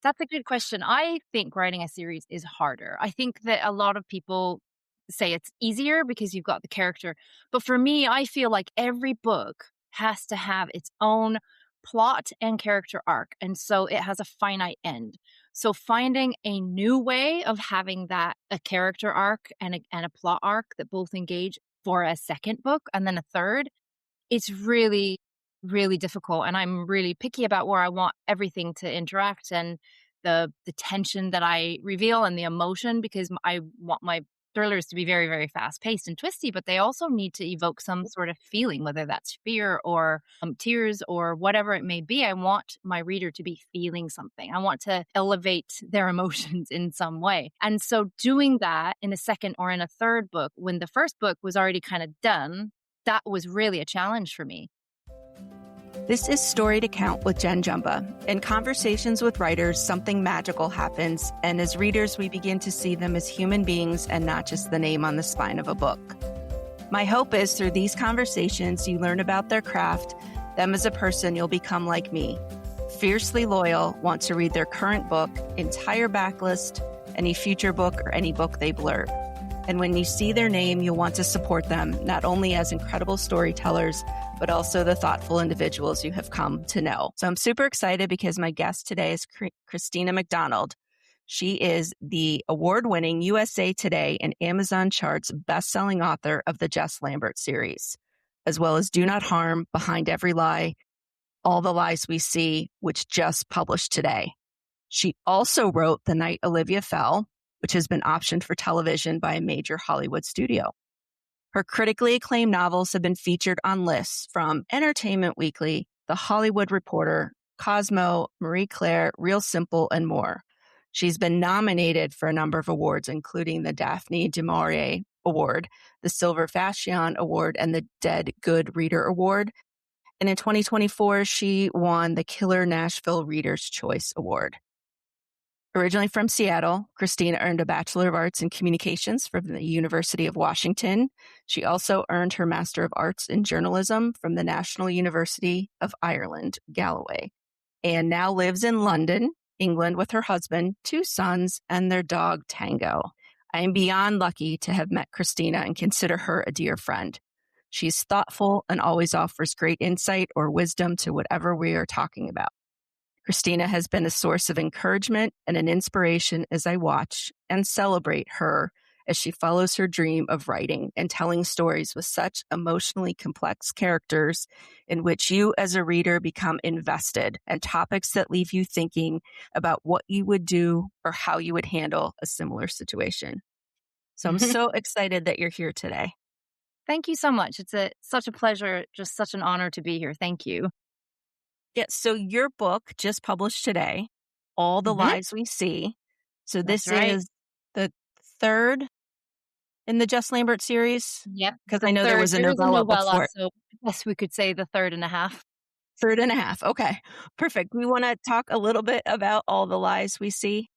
That's a good question. I think writing a series is harder. I think that a lot of people say it's easier because you've got the character. But for me, I feel like every book has to have its own plot and character arc. And so it has a finite end. So finding a new way of having that a character arc and a plot arc that both engage for a second book and then a third, it's really, really difficult, and I'm really picky about where I want everything to interact and the tension that I reveal and the emotion because I want my thrillers to be very, very fast-paced and twisty, but they also need to evoke some sort of feeling, whether that's fear or, tears or whatever it may be. I want my reader to be feeling something. I want to elevate their emotions in some way, and so doing that in a second or in a third book when the first book was already kinda done, that was really a challenge for me. This is Story to Count with Jen Jumba. In conversations with writers, something magical happens, and as readers, we begin to see them as human beings and not just the name on the spine of a book. My hope is through these conversations, you learn about their craft, them as a person, you'll become like me. Fiercely loyal, want to read their current book, entire backlist, any future book, or any book they blurb. And when you see their name, you'll want to support them, not only as incredible storytellers, but also the thoughtful individuals you have come to know. So I'm super excited because my guest today is Christina McDonald. She is the award-winning USA Today and Amazon Charts best-selling author of the Jess Lambert series, as well as Do Not Harm, Behind Every Lie, All the Lies We See, which just published today. She also wrote The Night Olivia Fell, which has been optioned for television by a major Hollywood studio. Her critically acclaimed novels have been featured on lists from Entertainment Weekly, The Hollywood Reporter, Cosmo, Marie Claire, Real Simple, and more. She's been nominated for a number of awards, including the Daphne du Maurier Award, the Silver Fashion Award, and the Dead Good Reader Award. And in 2024, she won the Killer Nashville Reader's Choice Award. Originally from Seattle, Christina earned a Bachelor of Arts in Communications from the University of Washington. She also earned her Master of Arts in Journalism from the National University of Ireland, Galloway, and now lives in London, England with her husband, 2 sons, and their dog, Tango. I am beyond lucky to have met Christina and consider her a dear friend. She's thoughtful and always offers great insight or wisdom to whatever we are talking about. Christina has been a source of encouragement and an inspiration as I watch and celebrate her as she follows her dream of writing and telling stories with such emotionally complex characters in which you as a reader become invested and topics that leave you thinking about what you would do or how you would handle a similar situation. So I'm so excited that you're here today. Thank you so much. It's such a pleasure, just such an honor to be here. Thank you. Yeah, so your book just published today, All the Lies We See. So this is the third in the Jess Lambert series? Yep. Because I know there was a novella before. So yes, we could say the third and a half. Third and a half. Okay, perfect. We want to talk a little bit about All the Lies We See.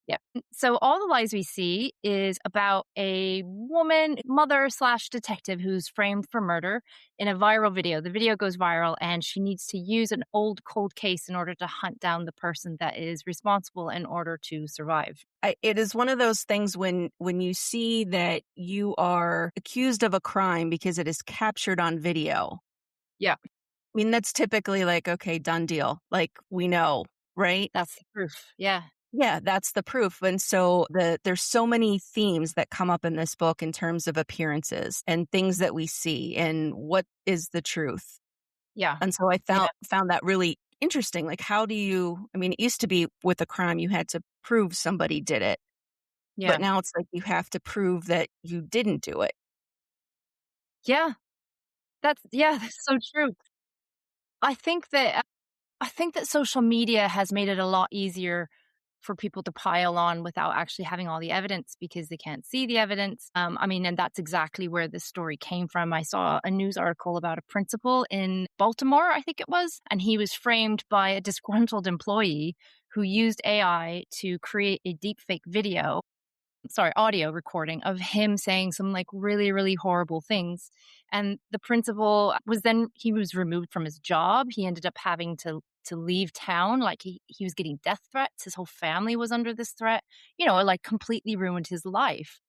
Yeah. So All the Lies We See is about a woman, mother/detective who's framed for murder in a viral video. The video goes viral and she needs to use an old cold case in order to hunt down the person that is responsible in order to survive. It is one of those things when you see that you are accused of a crime because it is captured on video. Yeah. I mean, that's typically like, okay, done deal. Like we know, right? That's the proof. Yeah. Yeah, that's the proof. And so there's so many themes that come up in this book in terms of appearances and things that we see and what is the truth. Yeah. And so I found that really interesting. Like, how do you, I mean, it used to be with a crime, you had to prove somebody did it. Yeah. But now it's like you have to prove that you didn't do it. Yeah. That's so true. I think that social media has made it a lot easier for people to pile on without actually having all the evidence because they can't see the evidence. And that's exactly where this story came from. I saw a news article about a principal in Baltimore, I think it was, and he was framed by a disgruntled employee who used AI to create a deepfake video audio recording of him saying some like really, really horrible things. And the principal was then he was removed from his job. He ended up having to leave town. Like he was getting death threats. His whole family was under this threat. It like completely ruined his life.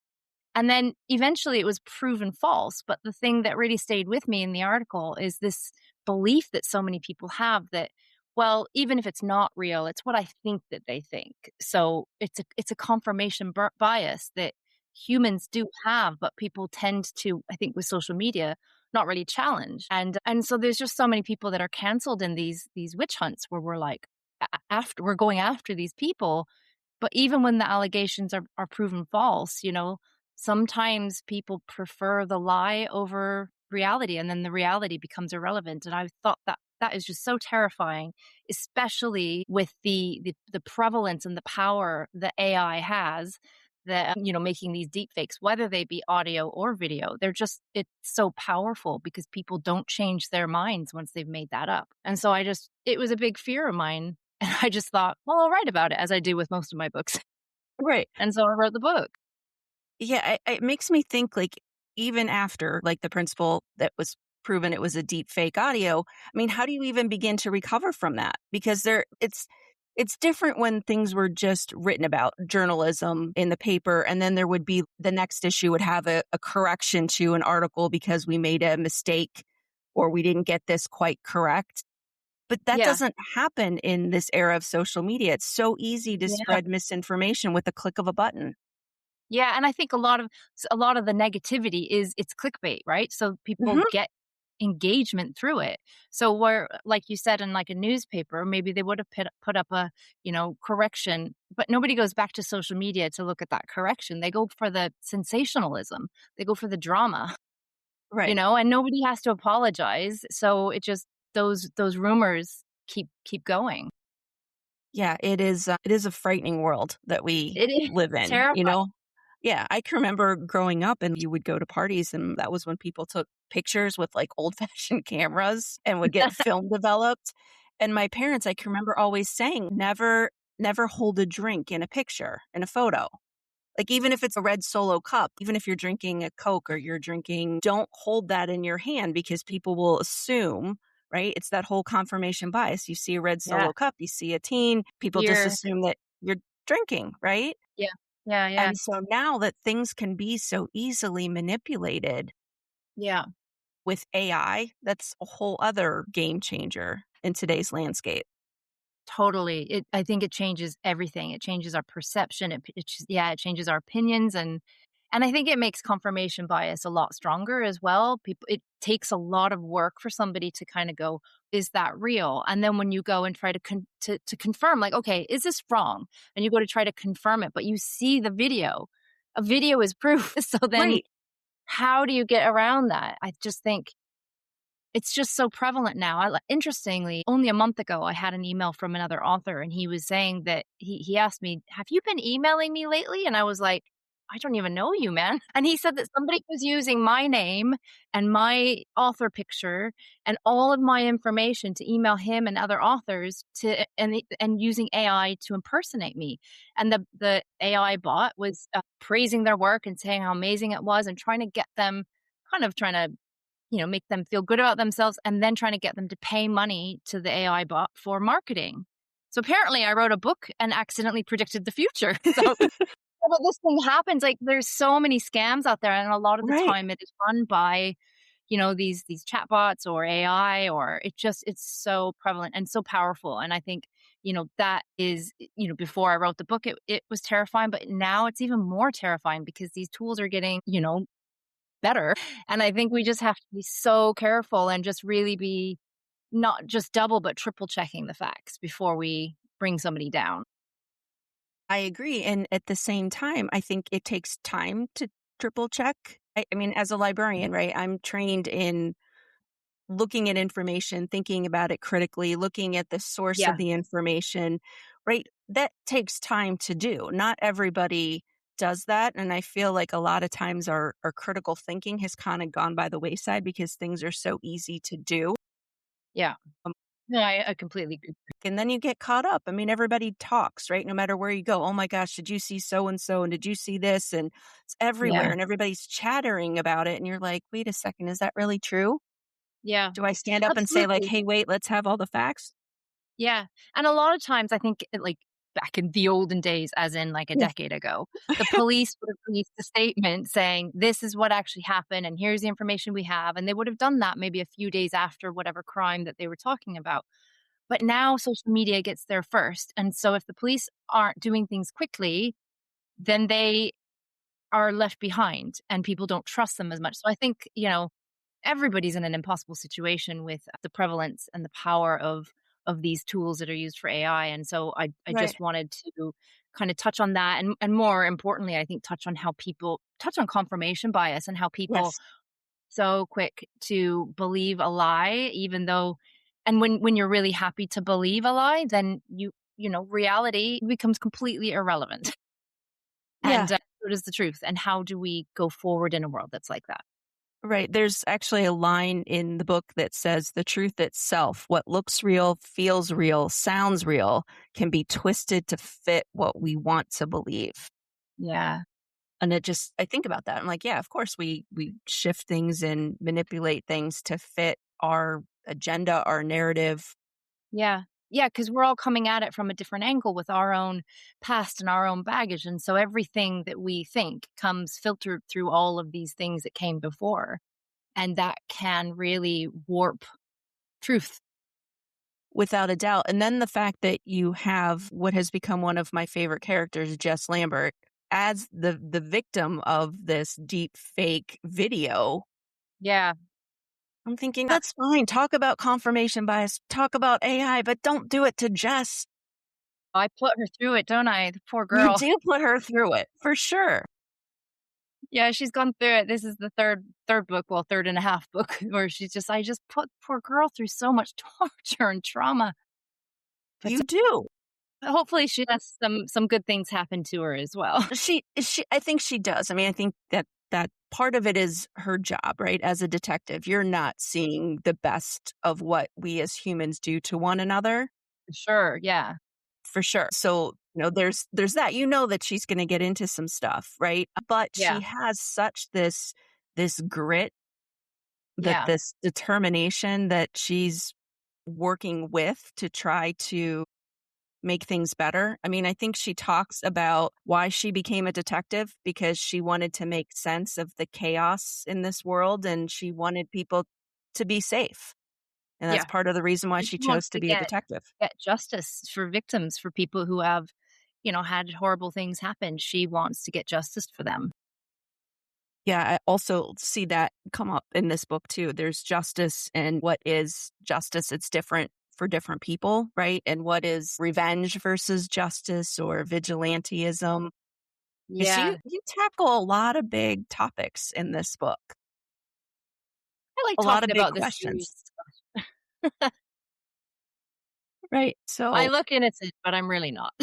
And then eventually it was proven false. But the thing that really stayed with me in the article is this belief that so many people have that, well, even if it's not real, it's what I think that they think. So it's a confirmation bias that humans do have, but people tend to, I think, with social media, not really challenge. And so there's just so many people that are canceled in these witch hunts where we're like, after we're going after these people, but even when the allegations are proven false, sometimes people prefer the lie over reality, and then the reality becomes irrelevant. And I thought that that is just so terrifying, especially with the prevalence and the power that AI has. That making these deep fakes, whether they be audio or video, it's so powerful because people don't change their minds once they've made that up. And so it was a big fear of mine. And I just thought, well, I'll write about it as I do with most of my books. Right. And so I wrote the book. Yeah, it makes me think, like, even after, like, the principle that was proven it was a deep fake audio, I mean, how do you even begin to recover from that? Because it's different when things were just written about, journalism in the paper, and then there would be the next issue would have a correction to an article because we made a mistake or we didn't get this quite correct. But that Yeah. doesn't happen in this era of social media. It's so easy to Yeah. spread misinformation with the click of a button. Yeah, and I think a lot of the negativity is it's clickbait, right? So people Mhm. get engagement through it. So where, like you said, in like a newspaper, maybe they would have put up a, correction, but nobody goes back to social media to look at that correction. They go for the sensationalism. They go for the drama, Right. and nobody has to apologize. So it just those rumors keep going. Yeah, it is a frightening world that we It is live in, you terrifying. know? Yeah, I can remember growing up and you would go to parties and that was when people took pictures with like old-fashioned cameras and would get film developed. And my parents, I can remember always saying, never hold a drink in a picture, in a photo. Like, even if it's a red Solo cup, even if you're drinking a Coke or you're drinking, don't hold that in your hand because people will assume, right? It's that whole confirmation bias. You see a red Yeah. Solo cup, you see a teen, people just Fear. assume that you're drinking, right? Yeah. Yeah, yeah. And so now that things can be so easily manipulated Yeah. with AI, that's a whole other game changer in today's landscape. Totally. I think it changes everything. It changes our perception. It changes our opinions, and I think it makes confirmation bias a lot stronger as well. It takes a lot of work for somebody to kind of go, is that real? And then when you go and try to confirm, like, okay, is this wrong? And you go to try to confirm it, but you see the video. A video is proof. So then Right. how do you get around that? I just think it's just so prevalent now. Interestingly, only a month ago, I had an email from another author, and he was saying that he asked me, "Have you been emailing me lately?" And I was like, "I don't even know you, man." And he said that somebody was using my name and my author picture and all of my information to email him and other authors and using AI to impersonate me. And the AI bot was praising their work and saying how amazing it was and trying to get them, kind of trying to make them feel good about themselves and then trying to get them to pay money to the AI bot for marketing. So apparently I wrote a book and accidentally predicted the future. But this thing happens, like there's so many scams out there and a lot of the Right. time it is run by, these chatbots or AI, or it's so prevalent and so powerful. And I think, that is, before I wrote the book, it was terrifying, but now it's even more terrifying because these tools are getting, better. And I think we just have to be so careful and just really be not just double, but triple checking the facts before we bring somebody down. I agree. And at the same time, I think it takes time to triple check. I mean, as a librarian, right, I'm trained in looking at information, thinking about it critically, looking at the source Yeah. of the information, right? That takes time to do. Not everybody does that. And I feel like a lot of times our critical thinking has kind of gone by the wayside because things are so easy to do. Yeah. No, I completely agree. And then you get caught up. I mean, everybody talks, right? No matter where you go. Oh my gosh, did you see so and so? And did you see this? And it's everywhere. Yeah. And everybody's chattering about it. And you're like, wait a second, is that really true? Yeah. Do I stand up and say, like, Absolutely. hey, wait, let's have all the facts? Yeah, and a lot of times I think, like, back in the olden days, as in, like, a Yeah. decade ago, the police would have released a statement saying, "This is what actually happened, and here's the information we have," and they would have done that maybe a few days after whatever crime that they were talking about. But now social media gets there first, and so if the police aren't doing things quickly, then they are left behind, and people don't trust them as much. So I think, everybody's in an impossible situation with the prevalence and the power of these tools that are used for AI. And so I Right. just wanted to kind of touch on that and more importantly, I think touch on how people touch on confirmation bias and how people Yes. so quick to believe a lie, even though and when you're really happy to believe a lie, then reality becomes completely irrelevant. Yeah. And so does the truth. And how do we go forward in a world that's like that? Right. There's actually a line in the book that says the truth itself, what looks real, feels real, sounds real, can be twisted to fit what we want to believe. Yeah. And I think about that. I'm like, yeah, of course we shift things and manipulate things to fit our agenda, our narrative. Yeah. Yeah, because 'cause we're all coming at it from a different angle with our own past and our own baggage, and so everything that we think comes filtered through all of these things that came before, and that can really warp truth. Without a doubt. And then the fact that you have what has become one of my favorite characters, Jess Lambert, as the victim of this deep fake video. Yeah. I'm thinking, Yeah. that's fine. Talk about confirmation bias, talk about AI, but don't do it to Jess. I put her through it, don't I? The poor You girl. do put her through it for sure. Yeah, she's gone through it. This is the third book, well, third and a half book where I just put poor girl through so much torture and trauma, but You do. hopefully she has some good things happen to her as well. I think she does. I mean, I think that part of it is her job, right? As a detective, you're not seeing the best of what we as humans do to one another. Sure, yeah. For sure. So, there's that. You know that she's gonna get into some stuff, right? But she Yeah. has such this grit, that Yeah. this determination that she's working with to try to make things better. I mean, I think she talks about why she became a detective because she wanted to make sense of the chaos in this world and she wanted people to be safe. And that's Yeah. part of the reason why And she she wants chose to to be a get detective. justice for victims, for people who have, had horrible things happen. She wants to get justice for them. Yeah, I also see that come up in this book too. There's justice and what is justice. It's different for different people, right? And what is revenge versus justice or vigilantism. Because you Yeah. you tackle a lot of big topics in this book, I like a lot of talking big about this series questions, stuff. right? I So look innocent, but I'm really not.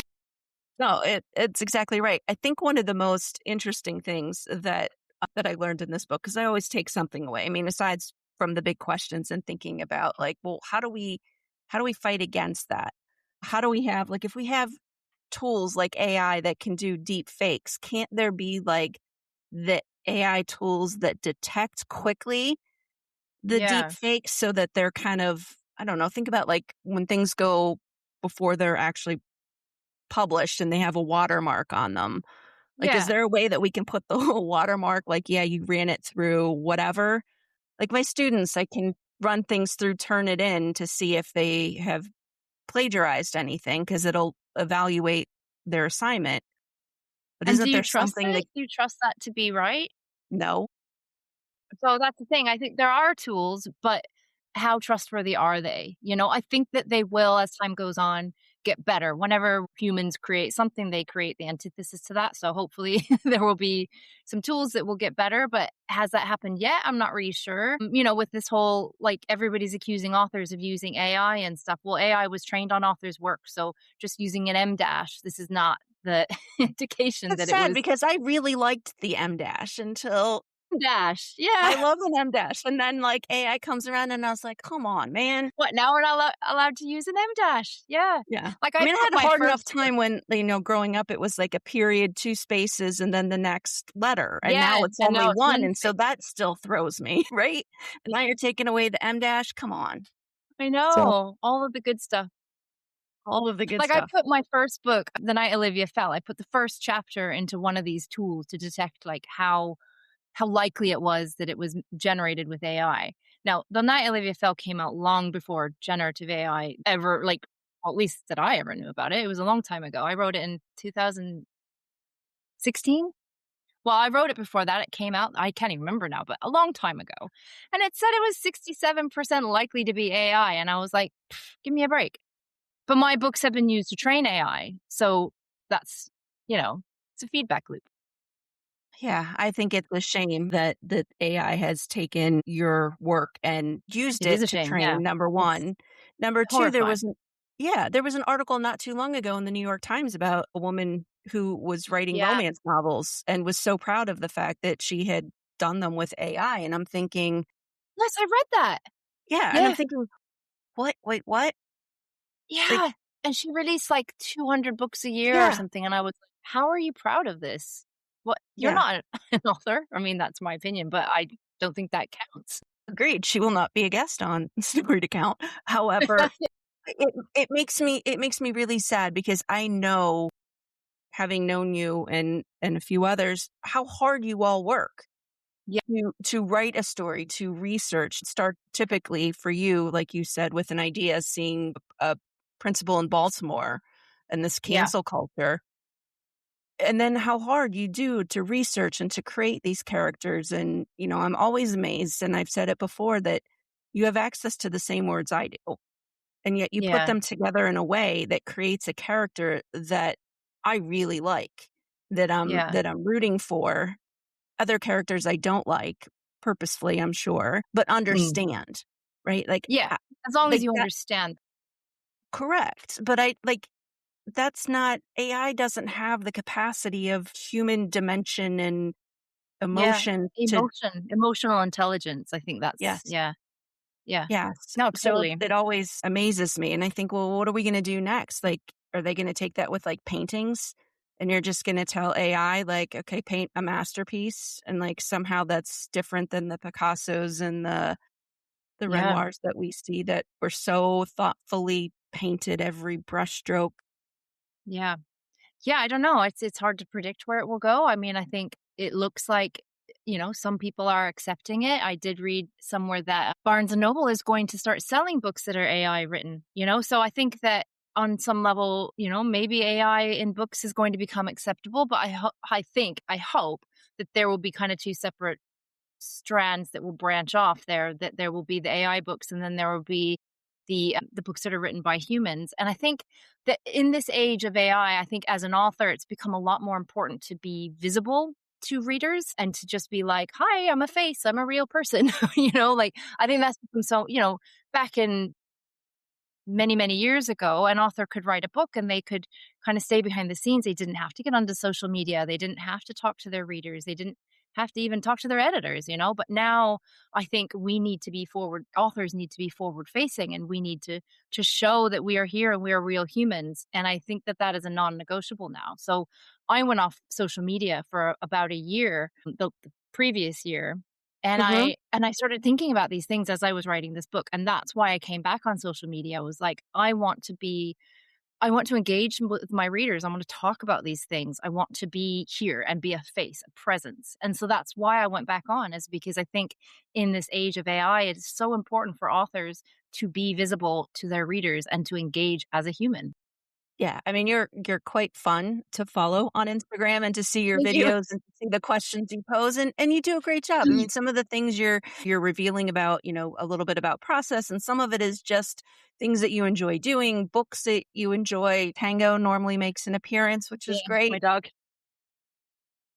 no, it's exactly right. I think one of the most interesting things that I learned in this book, because I always take something away. I mean, aside from the big questions and thinking about like, well, how do we fight against that? How do we have like if we have tools like AI that can do deep fakes, can't there be like the AI tools that detect quickly the deep Yeah. fakes so that they're kind of, I don't know, think about like when things go before they're actually published and they have a watermark on them. Like, is Yeah. there a way that we can put the little watermark, like, yeah, you ran it through whatever? Like my students, I can run things through Turnitin to see if they have plagiarized anything because it'll evaluate their assignment. But And do isn't you there trust something that it? Do you trust that to be right? no? So that's the thing. I think there are tools, but how trustworthy are they? I think that they will, as time goes on, get better. Whenever humans create something, they create the antithesis to that. So hopefully there will be some tools that will get better. But has that happened yet? I'm not really sure. With this whole like everybody's accusing authors of using AI and stuff. Well, AI was trained on authors' work. So just using an M dash, this is not the indication That's that it sad was. because I really liked the M dash until Dash. I Yeah. love an M dash. And then like AI comes around and I was like, come on, man. What, now we're not allowed to use an M dash? Yeah. Yeah. Like, I I mean, I put had a my hard enough first book. time when, growing up, it was like a period, two spaces, and then the next letter. And now Yeah, it's and only now it's one. one And so space. that still throws me, right? And now you're taking away the M dash. Come on. I So know, all of the good stuff. all of the good Like, I stuff. put my first book, The Night Olivia Fell, I put the first chapter into one of these tools to detect, like, how likely it was that it was generated with AI. Now, The Night Olivia Fell came out long before generative AI ever, like, well, at least that I ever knew about it. It was a long time ago. I wrote it in 2016. Well, I wrote it before that. It came out. I can't even remember now, but a long time ago. And it said it was 67% likely to be AI. And I was like, give me a break. But my books have been used to train AI. So that's, it's a feedback loop. Yeah, I think it's a shame that AI has taken your work and used It is it a to shame. Yeah. train, number It's 1. Number 2, horrifying. there was an article not too long ago in the New York Times about a woman who was writing Yeah. romance novels and was so proud of the fact that she had done them with AI, and I'm thinking, Yes, I read that. yeah, and I'm Yeah. thinking, "What? Wait, what?" Like, Yeah. And she released like 200 books a year or yeah, something. And I was like, how are you proud of this? What? You're yeah, not an author. I mean, that's my opinion, but I don't think that counts. agreed. She will not be a guest on Story to Count. However, it makes me really sad because I know, having known you and a few others, how hard you all work Yeah. to write a story, to research, start typically for you, like you said, with an idea, seeing a principal in Baltimore and this Yeah. cancel culture, and then how hard you do to research and to create these characters. And, I'm always amazed, and I've said it before, that you have access to the same words I do. And yet you put Yeah. them together in a way that creates a character that I really like, that I'm Yeah. that I'm rooting for. Other characters I don't like purposefully, I'm sure, but Mm. understand, right? Like, Yeah. As long as like you that, understand. correct. But I like that's not AI doesn't have the capacity of human dimension and Yeah. emotion to Emotional intelligence. I think that's, yes. yeah. Yeah. Yes. No, So totally. it always amazes me, and I think, well, what are we gonna do next? Like, are they gonna take that with, like, paintings? And you're just gonna tell AI, like, "Okay, paint a masterpiece," and, like, somehow that's different than the Picassos and the Yeah. Renoirs that we see that were so thoughtfully painted, every brushstroke. Yeah. Yeah, I don't know. It's hard to predict where it will go. I mean, I think it looks like, some people are accepting it. I did read somewhere that Barnes and Noble is going to start selling books that are AI written, So I think that on some level, maybe AI in books is going to become acceptable, but I hope that there will be kind of two separate strands that will branch off there, that there will be the AI books and then there will be the books that are written by humans. And I think that in this age of AI, I think as an author, it's become a lot more important to be visible to readers and to just be like, hi, I'm a face, I'm a real person. Like, I think that's become so, back in many, many years ago, an author could write a book and they could kind of stay behind the scenes. They didn't have to get onto social media. They didn't have to talk to their readers. They didn't have to even talk to their editors. But now I think we need to be authors need to be forward facing, and we need to show that we are here and we are real humans. And I think that that is a non-negotiable now. So I went off social media for about a year, the previous year, and Mhm. I started thinking about these things as I was writing this book, and that's why I came back on social media. I was like, I want to engage with my readers. I want to talk about these things. I want to be here and be a face, a presence. And so that's why I went back on, is because I think in this age of AI, it is so important for authors to be visible to their readers and to engage as a human. Yeah, I mean, you're quite fun to follow on Instagram and to see your Thank you. videos and to see the questions you pose, and you do a great job. I mean, some of the things you're revealing about, a little bit about process, and some of it is just things that you enjoy doing, books that you enjoy. Tango normally makes an appearance, which Yeah, is my great. dog.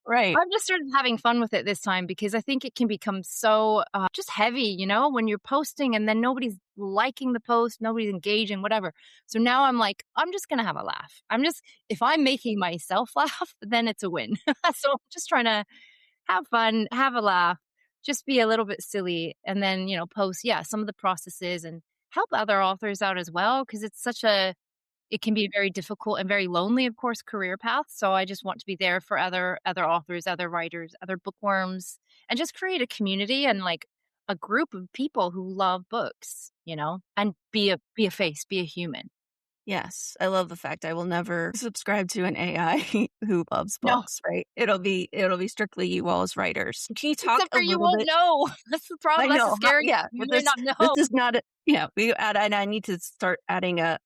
Right. I've just started having fun with it this time because I think it can become so just heavy, when you're posting and then nobody's liking the post, nobody's engaging, whatever. So now I'm like, I'm just going to have a laugh. If I'm making myself laugh, then it's a win. So I'm just trying to have fun, have a laugh, just be a little bit silly and then, post, yeah, some of the processes and help other authors out as well because it can be a very difficult and very lonely, of course, career path. So I just want to be there for other authors, other writers, other bookworms, and just create a community and like a group of people who love books, and be a face, be a human. Yes, I love the fact I will never subscribe to an AI who loves No, books, right? It'll be strictly you all as writers. Can you talk except a for you little won't bit? know. That's the I problem. That's the know, scary yeah, thing. You but might not this know. is not a yeah, we add and I need to start adding a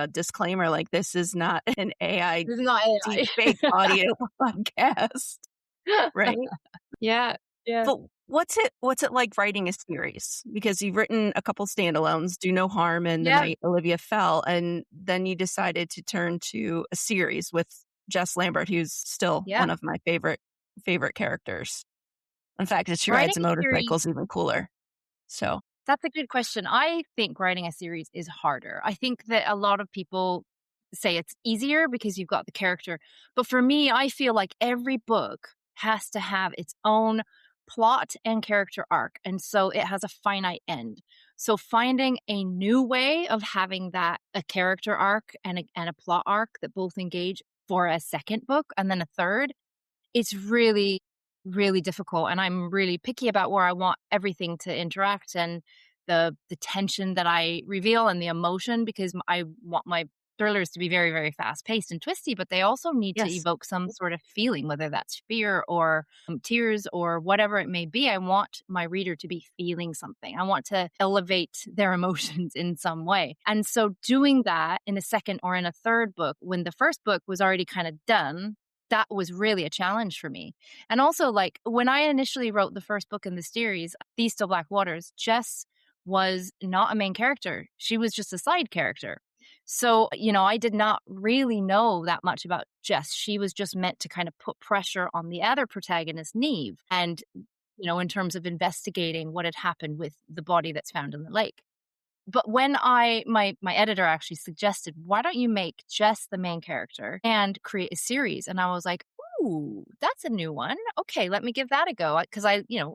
disclaimer, like, this is not an AI This is not deep AI. fake audio podcast, right? Yeah, yeah. But what's it like writing a series? Because you've written a couple standalones, Do No Harm and The Yeah, Night Olivia Fell, and then you decided to turn to a series with Jess Lambert, who's still yeah. one of my favorite characters. In fact, that she Writing rides a a motorcycle series is even cooler. So, That's a good question. I think writing a series is harder. I think that a lot of people say it's easier because you've got the character. But for me, I feel like every book has to have its own plot and character arc. And so it has a finite end. So finding a new way of having that a character arc and a plot arc that both engage for a second book and then a third, it's really, really difficult, and I'm really picky about where I want everything to interact and the tension that I reveal and the emotion because I want my thrillers to be very, very fast-paced and twisty, but they also need to yes. evoke some sort of feeling, whether that's fear or, tears or whatever it may be. I want my reader to be feeling something. I want to elevate their emotions in some way, and so doing that in a second or in a third book when the first book was already kinda done, that was really a challenge for me. And also, like, when I initially wrote the first book in the series, These Still Black Waters, Jess was not a main character. She was just a side character. So, I did not really know that much about Jess. She was just meant to kind of put pressure on the other protagonist, Neve, and, in terms of investigating what had happened with the body that's found in the lake. But when my editor actually suggested, "Why don't you make Jess the main character and create a series?" And I was like, "Ooh, that's a new one. Okay, let me give that a go." Because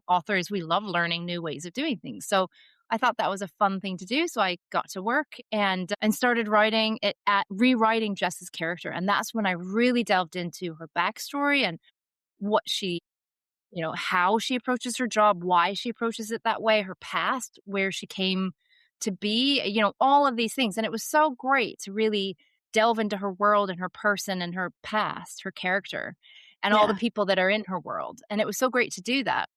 authors, we love learning new ways of doing things. So I thought that was a fun thing to do. So I got to work and started writing it at rewriting Jess's character. And that's when I really delved into her backstory and what she how she approaches her job, why she approaches it that way, her past, where she came to be, all of these things. And it was so great to really delve into her world and her person and her past, her character, and all the Yeah, people that are in her world. And it was so great to do that.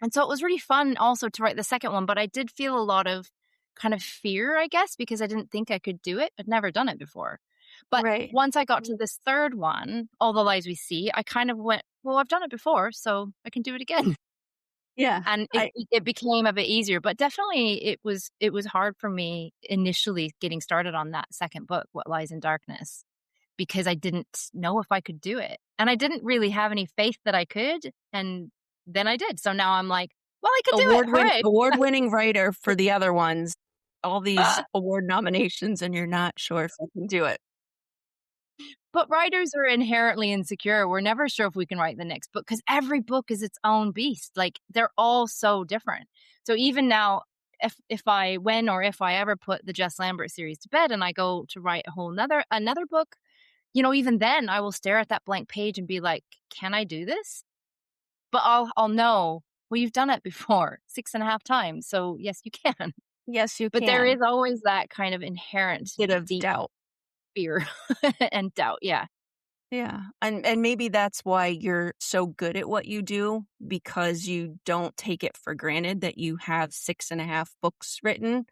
And so it was really fun also to write the second one, but I did feel a lot of kind of fear, I guess, because I didn't think I could do it. I'd never done it before. But right. once I got to this third one, All the Lies We See, I kind of went, well, I've done it before, so I can do it again. Yeah, And it became a bit easier, but definitely it was hard for me initially getting started on that second book, What Lies in Darkness, because I didn't know if I could do it. And I didn't really have any faith that I could, and then I did. So now I'm like, "Well, I could do it. Hooray." award-winning writer for the other ones, all these award nominations, and you're not sure if you can do it. But writers are inherently insecure. We're never sure if we can write the next book because every book is its own beast. Like, they're all so different. So even now, if I when or if I ever put the Jess Lambert series to bed and I go to write a whole another book, even then I will stare at that blank page and be like, "Can I do this?" But I'll know, well, you've done it before 6.5 times, so yes, you can. Yes, you But there can. is always that kind of inherent Bit of deep doubt. fear and doubt. Yeah. Yeah, and maybe that's why you're so good at what you do, because you don't take it for granted that you have 6.5 books written,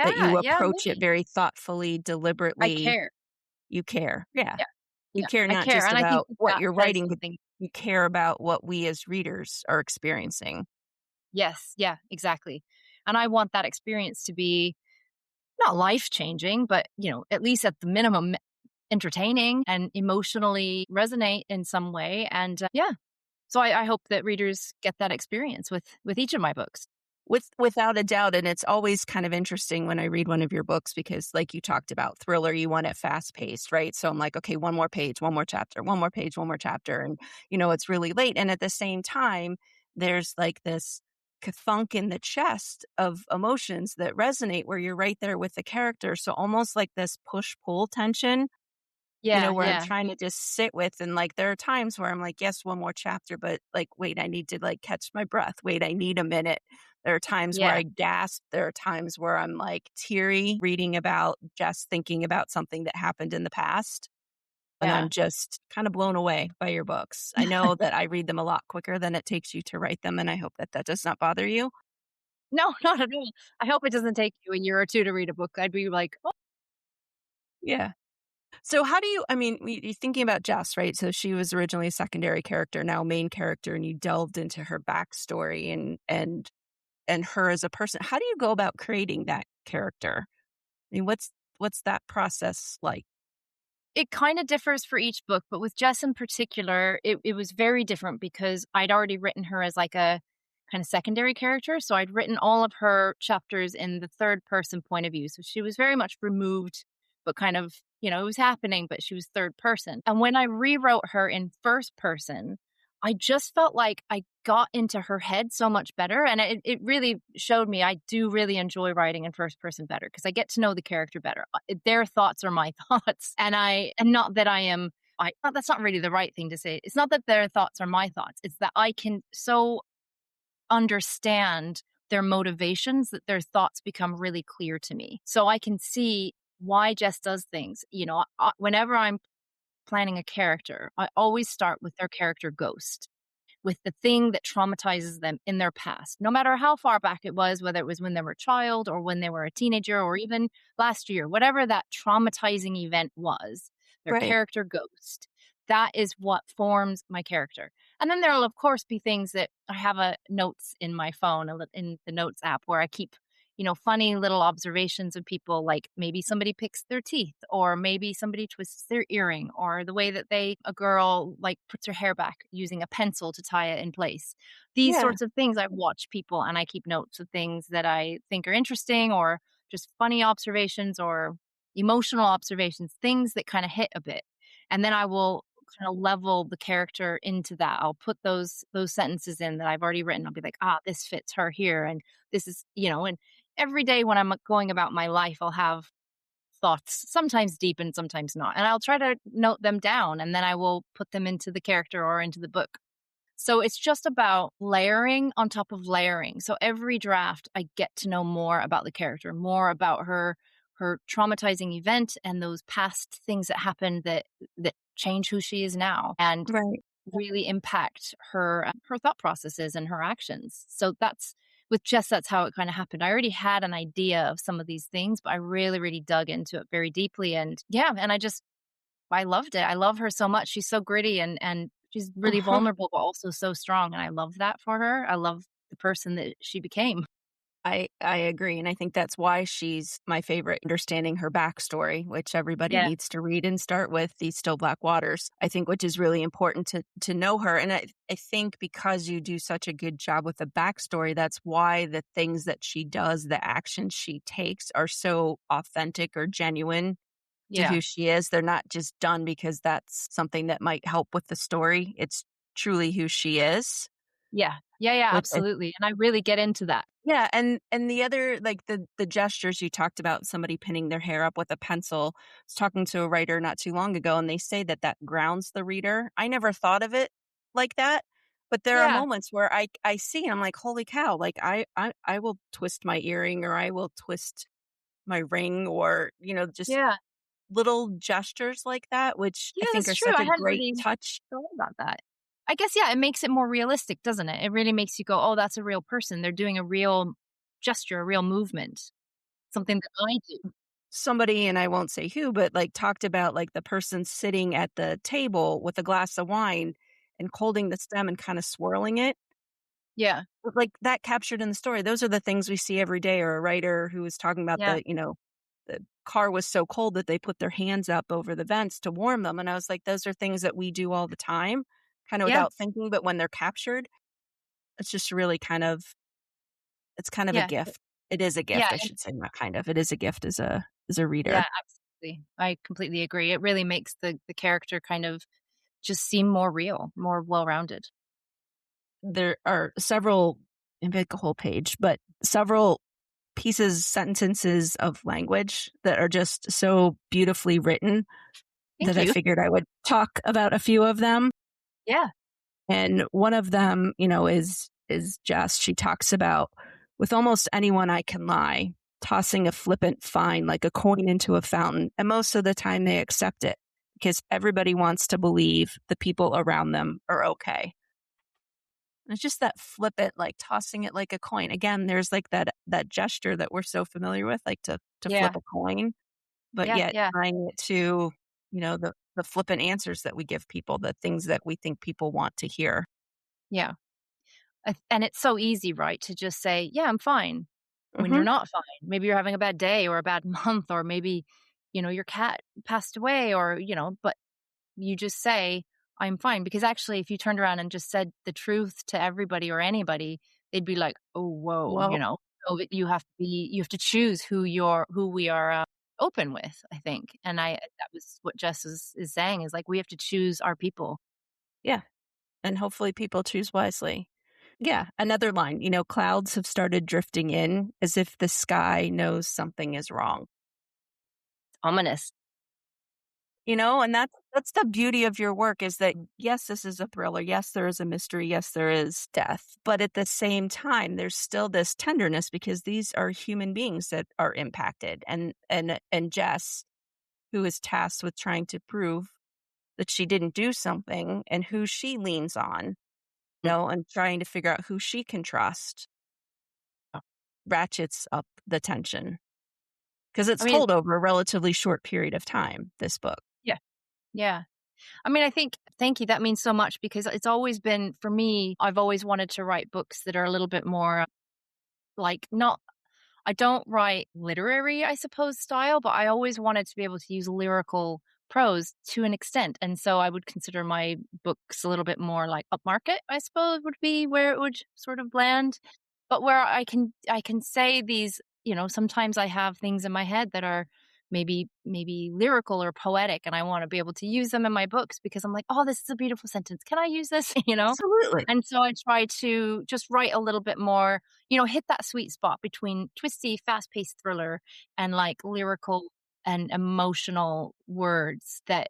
that Yeah, you yeah, approach it maybe. very thoughtfully, I deliberately. care. You care. Yeah. Yeah, You yeah, care I not care, just and I think about that what that you're says writing, but something. you care about what we as readers are experiencing. Yes, yeah, exactly, and I want that experience to be not life-changing, but, at least at the minimum, entertaining and emotionally resonate in some way, and, yeah, so I hope that readers get that experience with each of my books. Without a doubt, and it's always kind of interesting when I read one of your books because, like you talked about, thriller, you want it fast-paced, right? So I'm like, "Okay, one more page, one more chapter, one more page, one more chapter," and, it's really late, and at the same time, there's, like, this thunk in the chest of emotions that resonate where you're right there with the character. So almost like this push pull tension, Yeah, where I'm yeah, trying to just sit with, and like there are times where I'm like, yes, one more chapter, but like, wait, I need to like catch my breath. Wait, I need a minute. There are times where yeah, I gasp. There are times where I'm like teary reading about just thinking about something that happened in the past. And I'm yeah. just kind of blown away by your books. I know that I read them a lot quicker than it takes you to write them, and I hope that that does not bother you. No, not at all. I hope it doesn't take you a year or 2 to read a book. I'd be like, "Oh." Yeah. So how do you, I mean, you're thinking about Jess, right? So she was originally a secondary character, now main character, and you delved into her backstory and her as a person. How do you go about creating that character? I mean, what's that process like? It kinda differs for each book, but with Jess in particular, it was very different because I'd already written her as, like, a kinda secondary character, so I'd written all of her chapters in the third person point of view, so she was very much removed, but kind of, it was happening, but she was third person, and when I rewrote her in first person, I just felt like I got into her head so much better, and it really showed me I do really enjoy writing in first person better because I get to know the character better. Their thoughts are my thoughts, and not that I am that's not really the right thing to say. It's not that their thoughts are my thoughts, it's that I can so understand their motivations that their thoughts become really clear to me. So I can see why Jess does things. Whenever I'm planning a character, I always start with their character ghost, with the thing that traumatizes them in their past, no matter how far back it was, whether it was when they were a child or when they were a teenager or even last year, whatever that traumatizing event was, their Right. character ghost. That is what forms my character. And then there will, of course, be things that I have a notes in my phone, in the notes app where I keep, funny little observations of people, like maybe somebody picks their teeth, or maybe somebody twists their earring, or the way that a girl like puts her hair back using a pencil to tie it in place. These Yeah. sorts of things I watch people and I keep notes of things that I think are interesting or just funny observations or emotional observations, things that kind of hit a bit. And then I will kind of level the character into that. I'll put those sentences in that I've already written. I'll be like, this fits her here, and this is, and every day when I'm going about my life, I'll have thoughts, sometimes deep and sometimes not. And I'll try to note them down and then I will put them into the character or into the book. So it's just about layering on top of layering. So every draft, I get to know more about the character, more about her traumatizing event and those past things that happened that change who she is now and Right. really impact her thought processes and her actions. So that's with Jess, that's how it kind of happened. I already had an idea of some of these things, but I really, really dug into it very deeply. And yeah, and I loved it. I love her so much. She's so gritty and she's really Uh-huh. vulnerable, but also so strong. And I love that for her. I love the person that she became. I agree, and I think that's why she's my favorite, understanding her backstory, which everybody Yeah. needs to read and start with These Still Black Waters. I think which is really important to know her, and I think because you do such a good job with the backstory, that's why the things that she does, the actions she takes are so authentic or genuine to Yeah. who she is. They're not just done because that's something that might help with the story. It's truly who she is, Yeah. Yeah. Yeah. which I Absolutely. And I really get into that. yeah, and the other like the gestures you talked about, somebody pinning their hair up with a pencil. I was talking to a writer not too long ago, and they say that that grounds the reader. I never thought of it like that, but there are Yeah. moments where I see and I'm like, holy cow! Like I will twist my earring or I will twist my ring or just Yeah. little gestures like that, which I Yeah. think That's are true. such I a hadn't great really touch. thought about that. I guess, yeah, it makes it more realistic, doesn't it? It really makes you go, oh, that's a real person. They're doing a real gesture, a real movement, something that I do. Somebody, and I won't say who, but like talked about like the person sitting at the table with a glass of wine and holding the stem and kind of swirling it. Yeah. But, like that captured in the story. Those are the things we see every day. Or a writer who was talking about Yeah. the car was so cold that they put their hands up over the vents to warm them. And I was like, those are things that we do all the time, kind of Yeah. without thinking, but when they're captured, it's just really it's kind of a Yeah. gift. It is a Yeah. gift, I should say, not kind of. It is a gift as a Yeah, reader. absolutely. I completely agree. It really makes the character kind of just seem more real, more well-rounded. There are several and make a whole page, but several sentences of language that are just so beautifully written that Thank I you. figured I would talk about a few of them. Yeah. And one of them, is Jess. She talks about, with almost anyone I can lie, tossing a flippant fine like a coin into a fountain. And most of the time they accept it because everybody wants to believe the people around them are okay. And it's just that flippant, like tossing it like a coin. Again, there's like that gesture that we're so familiar with, like to flip Yeah. a coin, but Yeah. yet Yeah. tying it to, the flippant answers that we give people, the things that we think people want to hear. Yeah. And it's so easy, right, to just say, "Yeah, I'm fine," when you're Mhm. not fine. Maybe you're having a bad day or a bad month, or maybe, your cat passed away, or, but you just say, "I'm fine," because actually, if you turned around and just said the truth to everybody or anybody, they'd be like, "Oh, whoa," Well, So you have to choose who we are, open with, I think, and that was what Jess is saying, is like, we have to choose our people. yeah, and hopefully people choose wisely. Yeah, another line, clouds have started drifting in as if the sky knows something is wrong. Ominous. And that's the beauty of your work, is that yes, this is a thriller. Yes, there is a mystery. Yes, there is death. But at the same time, there's still this tenderness because these are human beings that are impacted. And Jess, who is tasked with trying to prove that she didn't do something, and who she leans on, Mm. and trying to figure out who she can trust, ratchets up the tension because I it's mean, told over a relatively short period of time, this book. yeah, yeah. I mean, I think thank you, that means so much because it's always been for me, I've always wanted to write books that are a little bit more, like, not I don't write literary, I suppose, style, but I always wanted to be able to use lyrical prose to an extent, and so I would consider my books a little bit more like upmarket, I suppose, would be where it would sort of land, but where I can say these, sometimes I have things in my head that are maybe lyrical or poetic, and I wanna be able to use them in my books because I'm like, "Oh, this is a beautiful sentence. Can I use this?" You know? Absolutely. And so I try to just write a little bit more, hit that sweet spot between twisty, fast-paced thriller and, like, lyrical and emotional words that,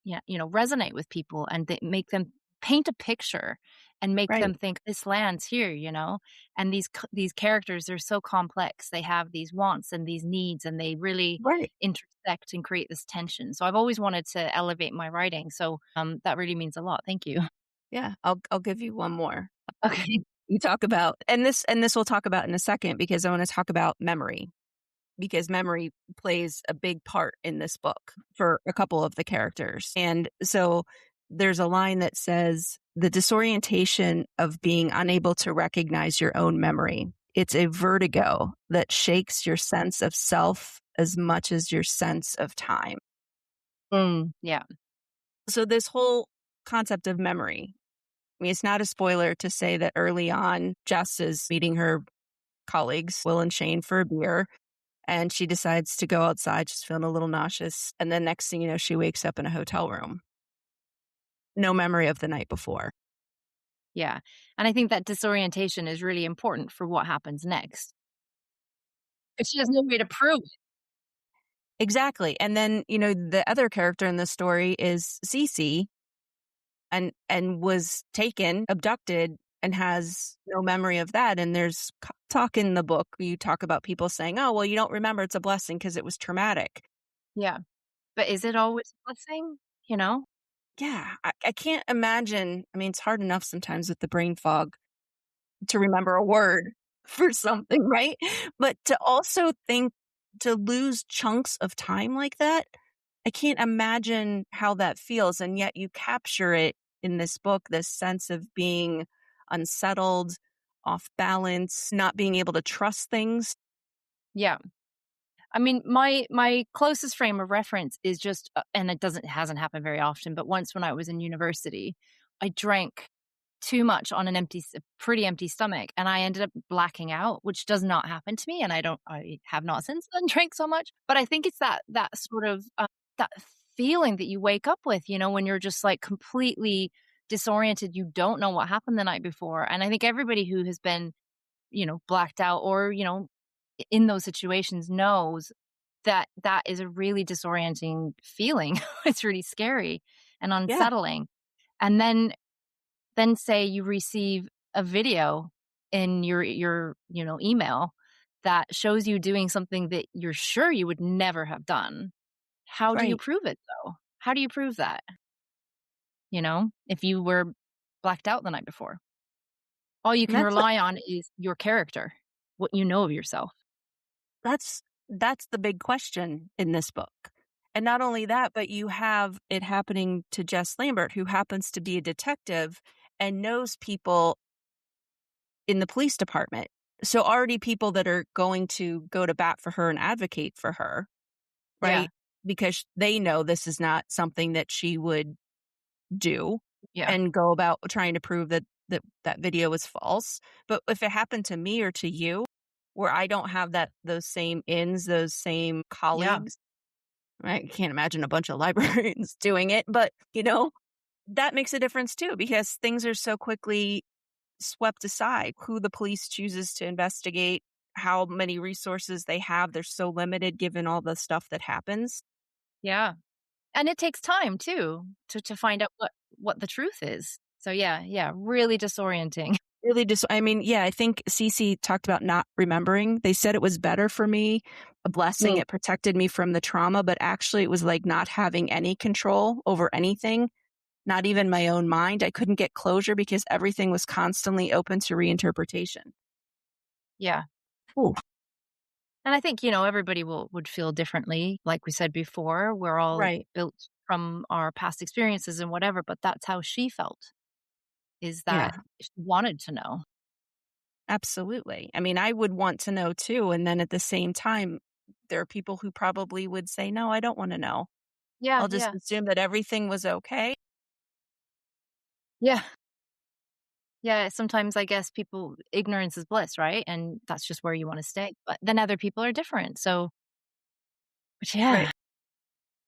yeah, resonate with people and that make them paint a picture and make Right. them think, "This lands here," you know? And these characters are so complex. They have these wants and these needs, and they really Right. intersect and create this tension. So I've always wanted to elevate my writing, so, that really means a lot. Thank you. Yeah. I'll give you one more. Okay. You talk about, and this we'll talk about in a second, because I want to talk about memory, because memory plays a big part in this book for a couple of the characters. And so there's a line that says, the disorientation of being unable to recognize your own memory. It's a vertigo that shakes your sense of self as much as your sense of time. Yeah. So this whole concept of memory, I mean, it's not a spoiler to say that early on, Jess is meeting her colleagues, Will and Shane, for a beer. And she decides to go outside. She's feeling a little nauseous. And then next thing you know, she wakes up in a hotel room. No memory of the night before. Yeah. And I think that disorientation is really important for what happens next. But she has no way to prove it. Exactly. And then, the other character in the story is Cece, and was taken, abducted, and has no memory of that. And there's talk in the book. You talk about people saying, oh, well, you don't remember. It's a blessing because it was traumatic. Yeah. But is it always a blessing? You know? Yeah. I can't imagine. I mean, it's hard enough sometimes with the brain fog to remember a word for something, right? But to also think, to lose chunks of time like that, I can't imagine how that feels. And yet you capture it in this book, this sense of being unsettled, off balance, not being able to trust things. Yeah. I mean, my closest frame of reference is just, and hasn't happened very often, but once when I was in university, I drank too much on a pretty empty stomach, and I ended up blacking out, which does not happen to me, and I have not since then drank so much. But I think it's that sort of that feeling that you wake up with, when you're just like completely disoriented, you don't know what happened the night before, and I think everybody who has been blacked out or, in those situations knows that that is a really disorienting feeling. It's really scary and Yeah, unsettling. And then say you receive a video in your email that shows you doing something that you're sure you would never have done. How do you right. prove it though? How do you prove that, if you were blacked out the night before? All you And can rely on is your character, what you know of yourself. that's that's the big question in this book. And not only that, but you have it happening to Jess Lambert, who happens to be a detective and knows people in the police department. So already people that are going to go to bat for her and advocate for her, Yeah, right? Because they know this is not something that she would do yeah, and go about trying to prove that video was false. But if it happened to me or to you, where I don't have those same ins, those same yeah, colleagues, I can't imagine a bunch of librarians doing it, but that makes a difference too because things are so quickly swept aside. Who the police chooses to investigate, how many resources they have, they're so limited given all the stuff that happens. yeah. And it takes time too to find out what the truth is. So yeah, yeah, really disorienting. Really just I mean, yeah, I think Cece talked about not remembering. They said it was better for me, a blessing, Mm. it protected me from the trauma, but actually it was like not having any control over anything, not even my own mind. I couldn't get closure because everything was constantly open to reinterpretation. Yeah. Ooh, And I think, everybody would feel differently. Like we said before, we're all right. built from our past experiences and whatever, but that's how she felt, is Yeah, that she wanted to know. absolutely. I mean, I would want to know too, and then at the same time, there are people who probably would say, "No, I don't wanna know. Yeah, I'll just yeah. assume that everything was okay." Yeah. Yeah, sometimes I guess people ignorance is bliss, right? And that's just where you wanna stay. But then other people are different. So but Right. yeah.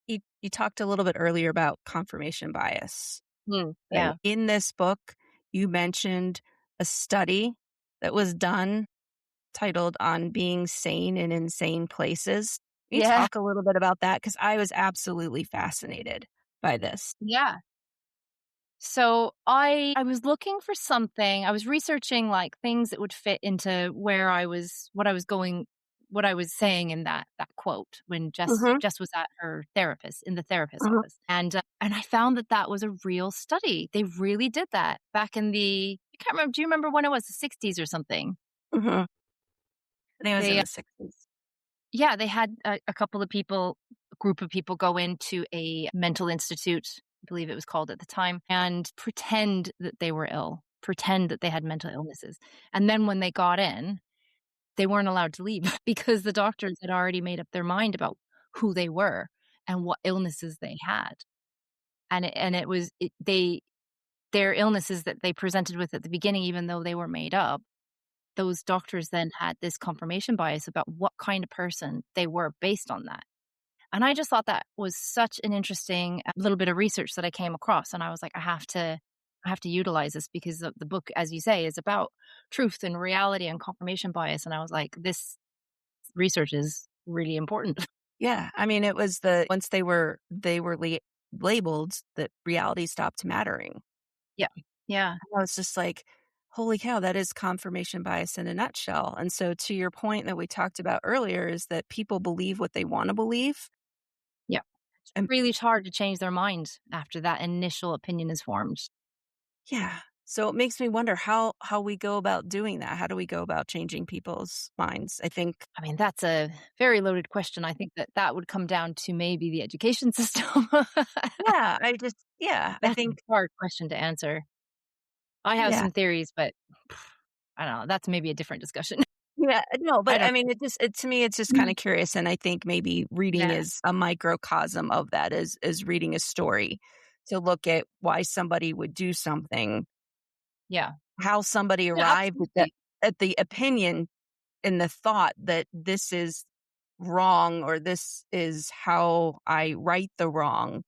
You talked a little bit earlier about confirmation bias. Right. Yeah. In this book, you mentioned a study that was done titled On Being Sane in Insane Places. Can you Yeah. talk a little bit about that? Because I was absolutely fascinated by this. Yeah. So I was looking for something. I was researching like things that would fit into where I was what I was saying in that quote when Mhm, Jess was at her therapist in the therapist's mhm, office. And I found that that was a real study. They really did that back in I can't remember, do you remember when it was, the 60s or something? mhm. I think it was in They the 60s. Yeah, they had a couple of people a group of people go into a mental institute, I believe it was called at the time, and pretend that they were ill, pretend that they had mental illnesses. And then when they got in, they weren't allowed to leave because the doctors had already made up their mind about who they were and what illnesses they had. And it was their illnesses that they presented with at the beginning, even though they were made up, those doctors then had this confirmation bias about what kind of person they were based on that. And I just thought that was such an interesting little bit of research that I came across, and I was like, I have to utilize this because the book, as you say, is about truth and reality and confirmation bias, and I was like, this research is really important. Yeah, I mean, it was the once they were labeled that reality stopped mattering. Yeah. Yeah. I was just like, holy cow, that is confirmation bias in a nutshell. And so, to your point that we talked about earlier, is that people believe what they want to believe. Yeah. And Really hard to change their mind after that initial opinion is formed. yeah, so it makes me wonder how we go about doing that. How do we go about changing people's minds? I think, I mean, that's a very loaded question. I think that that would come down to maybe the education system. yeah, I That's a think, hard question to answer. I have yeah, some theories, but I don't know, that's maybe a different discussion. yeah, no, I but I don't mean, to me, it's just kind Mhm. of curious. And I think maybe reading Yeah, is a microcosm of that, is reading a story to look at why somebody would do something, yeah. how somebody Yeah, arrived absolutely. at the opinion and the thought that this is wrong or this is how I right the wrong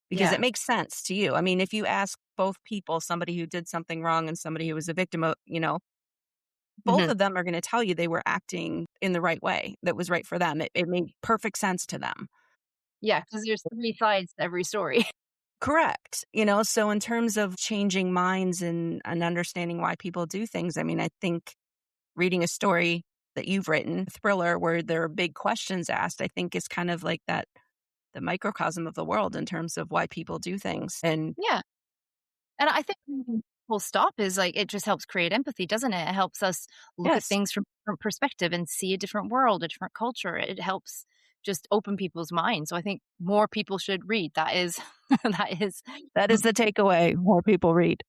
because it Yeah, makes sense to you. I mean, if you ask both people, somebody who did something wrong and somebody who was a victim of, both Mhm. of them are gonna tell you they were acting in the right way, that was right for them. It made perfect sense to them. Yeah, because there's 3 sides to every story. Correct. So in terms of changing minds and understanding why people do things, I mean, I think reading a story that you've written, thriller, where there are big questions asked, I think is kind of like that the microcosm of the world in terms of why people do things. And Yeah, and I think when people stop is, like, it just helps create empathy, doesn't it? It helps us look at yes, things from a different perspective and see a different world, a different culture. It helps just open people's minds, so I think more people should read. That is that is that is the takeaway more people read.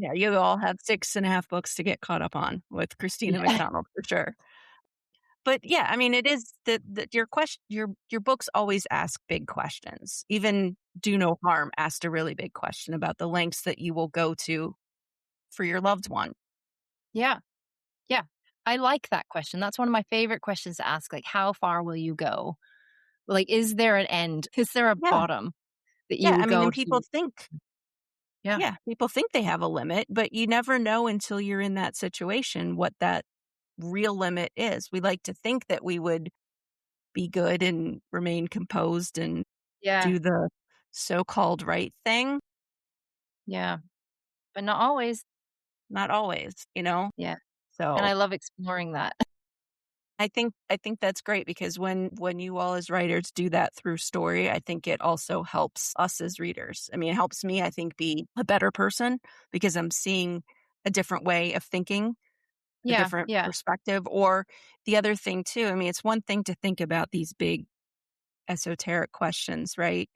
Yeah, you all have 6.5 books to get caught up on with Christina yeah, McDonald for sure. But yeah, I mean, it is that your question, your books always ask big questions. Even Do No Harm asked a really big question about the lengths that you will go to for your loved one. yeah, yeah. I like that question. That's one of my favorite questions to ask, like, "How far will you go?" Like, is there an end? Is there a Yeah, bottom that you yeah. I would mean, go and people to? think, Yeah, yeah, people think they have a limit, but you never know until you're in that situation what that real limit is. We like to think that we would be good and remain composed and yeah, do the so-called right thing. yeah, but not always. Not always. Yeah, and So I love exploring that. I think that's great because when you all as writers do that through story, I think it also helps us as readers. I mean, it helps me, I think, be a better person because I'm seeing a different way of thinking, a Yeah, different yeah, perspective. Or the other thing too, I mean, it's one thing to think about these big esoteric questions, right?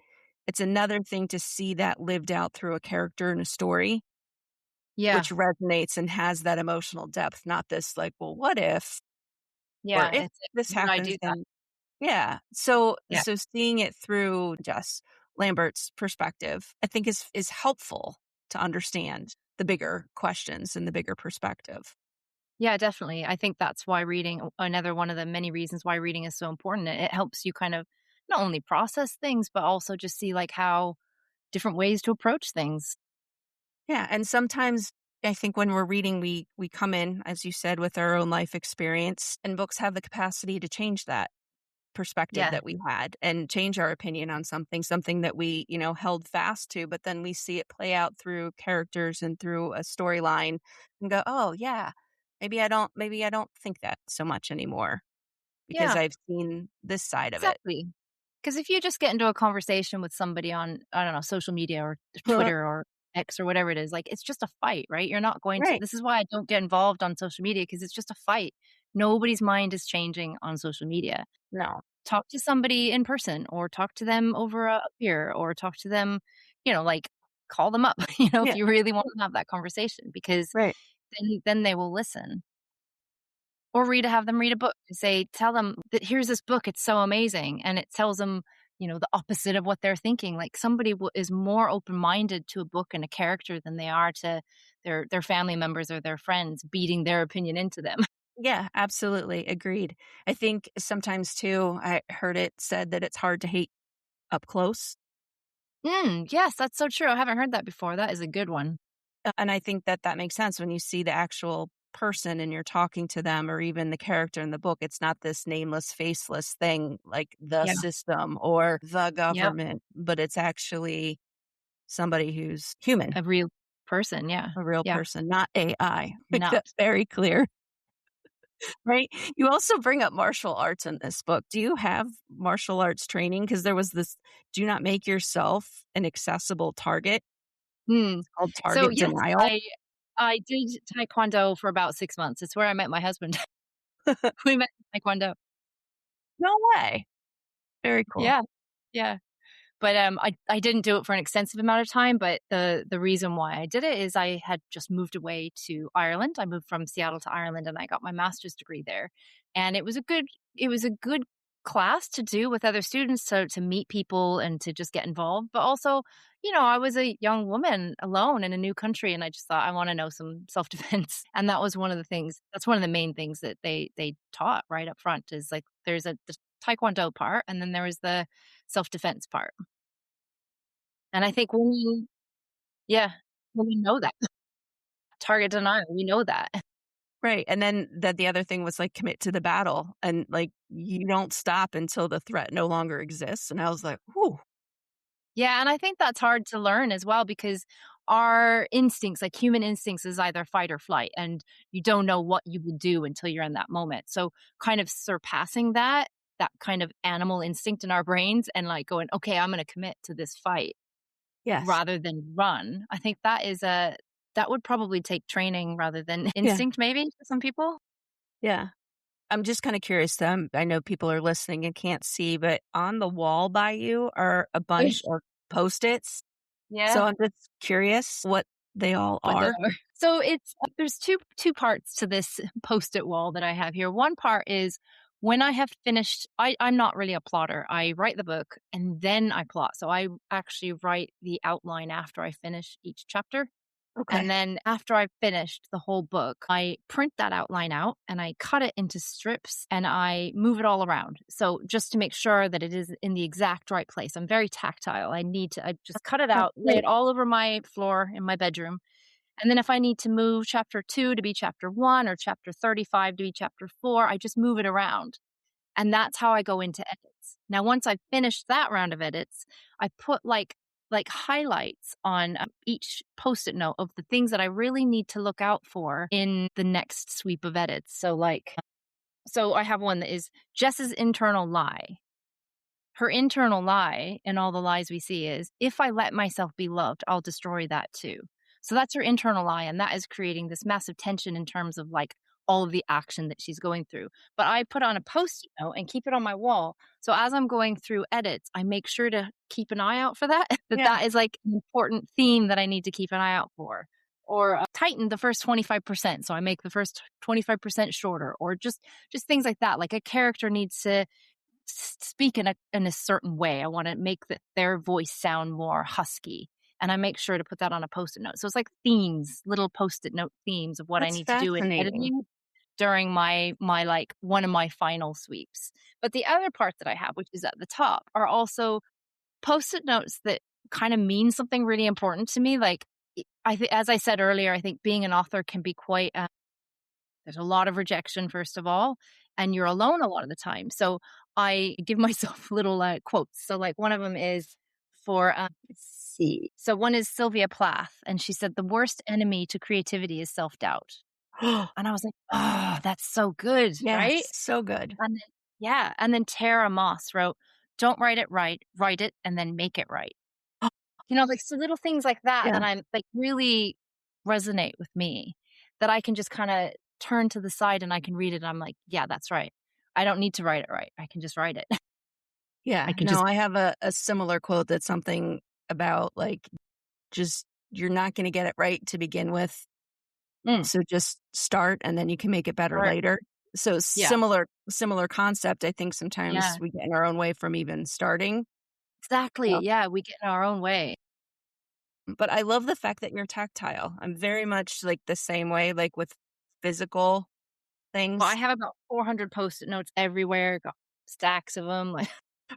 It's another thing to see that lived out through a character in a story, yeah, which resonates and has that emotional depth, not this like, well, what if, or yeah, if it's this would I happens, do that? then yeah. So Yeah. so seeing it through Jess Lambert's perspective, I think is helpful to understand the bigger questions and the bigger perspective. Yeah, definitely. I think that's why reading another one of the many reasons why reading is so important. It helps you kind of not only process things, but also just see, like, how different ways to approach things. Yeah, and sometimes I think when we're reading, we come in, as you said, with our own life experience, and books have the capacity to change that perspective Yeah, that we had and change our opinion on something that we held fast to, but then we see it play out through characters and through a storyline and go, "Oh, yeah, maybe I don't think that so much anymore because yeah, I've seen this side of it." exactly. Because if you just get into a conversation with somebody on, I don't know, social media or Twitter or X or whatever it is, like, it's just a fight, right? You're not going to Right. this is why I don't get involved on social media because it's just a fight. Nobody's mind is changing on social media. No. Talk to somebody in person or talk to them over a beer or talk to them, like, call them up, if Yeah. you really want to have that conversation because Right. then they will listen. Or have them read a book and tell them that here's this book, it's so amazing, and it tells them, the opposite of what they're thinking. Like somebody is more open-minded to a book and a character than they are to their family members or their friends beating their opinion into them. Yeah, absolutely. Agreed. I think sometimes too, I heard it said that it's hard to hate up close. Yes, that's so true. I haven't heard that before. That is a good one. And I think that that makes sense when you see the actual person and you're talking to them or even the character in the book. It's not this nameless, faceless thing like the Yeah. system or the Yep. government, but it's actually somebody who's human, A real person. Yeah. a real Yeah. person, not AI. Make that Not. very clear, right? You also bring up martial arts in this book. Do you have martial arts training? Because there was this do not make yourself an accessible target. Hmm. It's called So target yes, denial. I did taekwondo for about 6 months. It's where I met my husband. We met in taekwondo. No way. Very cool. Yeah. Yeah. But, I didn't do it for an extensive amount of time, but the reason why I did it is I had just moved away to Ireland. I moved from Seattle to Ireland, and I got my master's degree there, and it was a good class to do with other students to meet people and to just get involved, but also, I was a young woman alone in a new country, and I just thought, "I wanna know some self-defense," and that was one of the things that's one of the main things that they taught right up front is, like, there's the taekwondo part, and then there was the self-defense part. And I think when you yeah, when we know that, target denial, we know that. Right. And then the other thing was like commit to the battle and like you don't stop until the threat no longer exists. And I was like, whew. Yeah, and I think that's hard to learn as well because our instincts, like human instincts, is either fight or flight, and you don't know what you will do until you're in that moment. So, kind of surpassing that kind of animal instinct in our brains and like going, okay, I'm going to commit to this fight Yes. rather than run. I think that would probably take training rather than Yeah. instinct, maybe for some people. Yeah. I'm just kind of curious. I know people are listening and can't see, but on the wall by you are a bunch of Post-its. So Yeah. I'm just curious what they all What they are. are. So it's there's two parts to this Post-it wall that I have here. One part is when I have finished I'm not really a plotter. I write the book and then I plot. So I actually write the outline after I finish each chapter. Okay. And then after I've finished the whole book, I print that outline out and I cut it into strips and I move it all around. So just to make sure that it is in the exact right place. I'm very tactile. I just cut it That's out, lay it great. all over my floor in my bedroom. And then if I need to move chapter 2 to be chapter 1 or chapter 35 to be chapter 4, I just move it around. And that's how I go into edits. Now, once I've finished that round of edits, I put like highlights on each post-it note of the things that I really need to look out for in the next sweep of edits. So I have one that is Jess's internal lie. Her internal lie in all the lies we see is if I let myself be loved, I'll destroy that too. So that's her internal lie. And that is creating this massive tension in terms of like all of the action that she's going through. But I put on a post-it note and keep it on my wall. So as I'm going through edits, I make sure to keep an eye out for that, Yeah. that is like an important theme that I need to keep an eye out for. Or tighten the first 25%. So I make the first 25% shorter, or just things like that. Like a character needs to speak in a certain way. I want to make their voice sound more husky. And I make sure to put that on a post-it note. So it's like themes, little post-it note themes of what I That's need to do in fascinating. editing during my like one of my final sweeps. But the other part that I have, which is at the top, are also post-it notes that kind of mean something really important to me. Like as I said earlier, I think being an author can be quite there's a lot of rejection, first of all, and you're alone a lot of the time. So I give myself little quotes. So, like, one of them is for, let's see. So, one is Sylvia Plath, and she said, the worst enemy to creativity is self doubt. And I was like, oh, that's so good, right? Yes. So good. And then, yeah. And then Tara Moss wrote, don't write it right, write it and then make it right. Like so little things like that Yeah. that I'm like really resonate with me that I can just kind of turn to the side and I can read it. And I'm like, yeah, that's right. I don't need to write it right. I can just write it. I Yeah. can No, just, I have a similar quote that's something about like just you're not going to get it right to begin with. mm, So just start and then you can make it better or, later. So yeah, similar concept. I think yeah, sometimes we get in our own way from even starting. exactly. So, Yeah. We get in our own way. but I love the fact that you're tactile. I'm very much like the same way, like with physical Well, I things. have about 400 post-it notes everywhere, got stacks of them. Like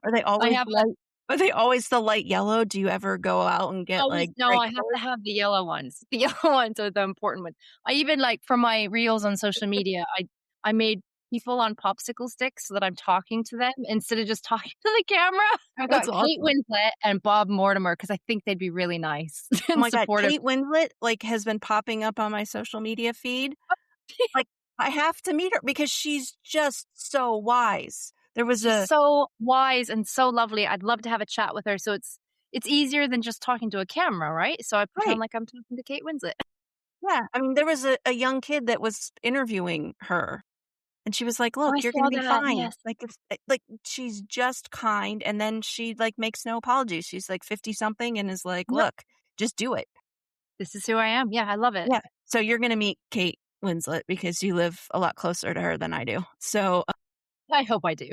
Are they I always have light? Are they always the light yellow? Do you ever go out and get always like no, bright I have colors? to have the yellow ones. The yellow ones are the important ones. I even like for my reels on social media, I made people on popsicle sticks so that I'm talking to them instead of just talking to the camera. I That's got Kate awesome. Winslet and Bob Mortimer because I think they'd be really nice Oh and my god, supportive. Kate Winslet like has been popping up on my social media feed. Like I have to meet her because she's just so wise. There was She's a so wise and so lovely. I'd love to have a chat with her. So it's easier than just talking to a camera, right? So I pretend right. like I'm talking to Kate Winslet. Yeah, I mean, there was a young kid that was interviewing her, and she was like, Oh, I "Look, you're gonna saw be that. fine." Yes. Like, it's like, she's just kind, and then she, like, makes no apologies. She's, like, 50 something and is like, Yep. "Look, just do it." This is who I am. Yeah, I love it. Yeah. So you're gonna meet Kate Winslet because you live a lot closer to her than I do. So, I hope I do.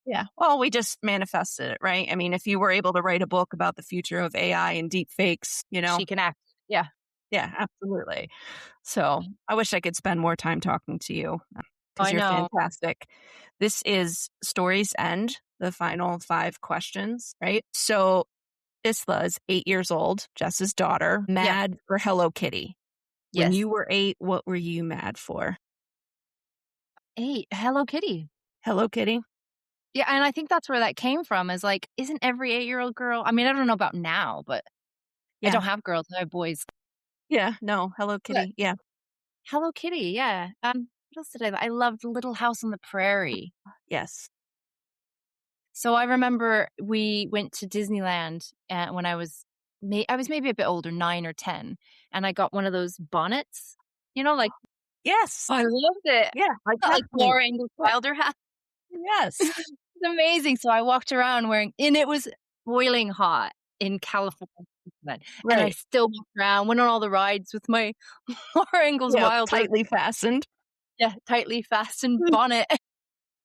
yeah. Well, we just manifested it, right? I mean, if you were able to write a book about the future of AI and deep fakes, She can act. Yeah. yeah, absolutely. So I wish I could spend more time talking to you because I you're know. fantastic. This is Stories End, the final 5 questions, right? So Isla is 8 years old, Jess's daughter, Yes. mad for Hello Kitty. When Yes. you were 8, what were you mad for? 8, Hello Kitty. Hello Kitty. Yeah, and I think that's where that came from is, like, isn't every 8-year-old girl I mean, I don't know about now, but I Yeah. don't have girls, I have boys. Yeah. No, Hello But Kitty. Yeah. Hello Kitty, yeah. What else did I loved Little House on the Prairie. Yes. So I remember we went to Disneyland, when I was maybe a bit older, 9 or 10, and I got one of those bonnets, like Yes. I loved it. Yeah. I got, like, Exactly. Laura Ingalls Yeah. Wilder hat. Yes. It's amazing. So I walked around wearing and it was boiling hot in California, and I Right. still walked around, went on all the rides with my Laura Ingalls Yeah. Wilder, Tightly fastened. yeah, tightly fastened bonnet.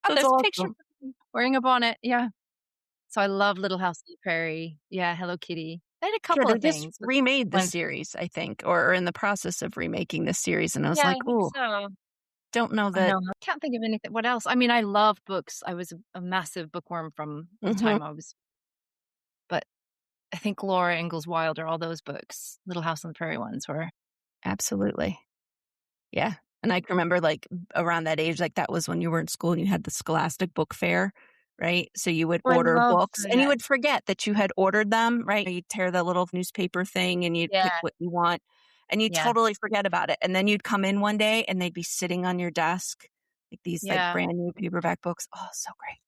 Got That's this picture awesome. of me wearing a bonnet, yeah. So I love Little House on the Prairie. Yeah, Hello Kitty. I had a Yeah, couple they of just things, but remade the ones series, I think, or are in the process of remaking this series, and I was yeah, I like, think "Ooh, so. don't know I that." know, I can't think of anything what else? I mean, I love books. I was a massive bookworm from the Mhm. time I was but I think Laura Ingalls Wilder, all those books, Little House on the Prairie ones were Absolutely. Yeah, and I can remember, like, around that age, like, that was when you were in school and you had the Scholastic Book Fair, right? So you would oh, I order love books, and you that. would forget that you had ordered them, right? You'd tear the little newspaper thing, and you'd pick Yeah, what you want, and you'd yeah, totally forget about it, and then you'd come in one day, and they'd be sitting on your desk, like, these, like, yeah. brand new paperback books. Oh, so great.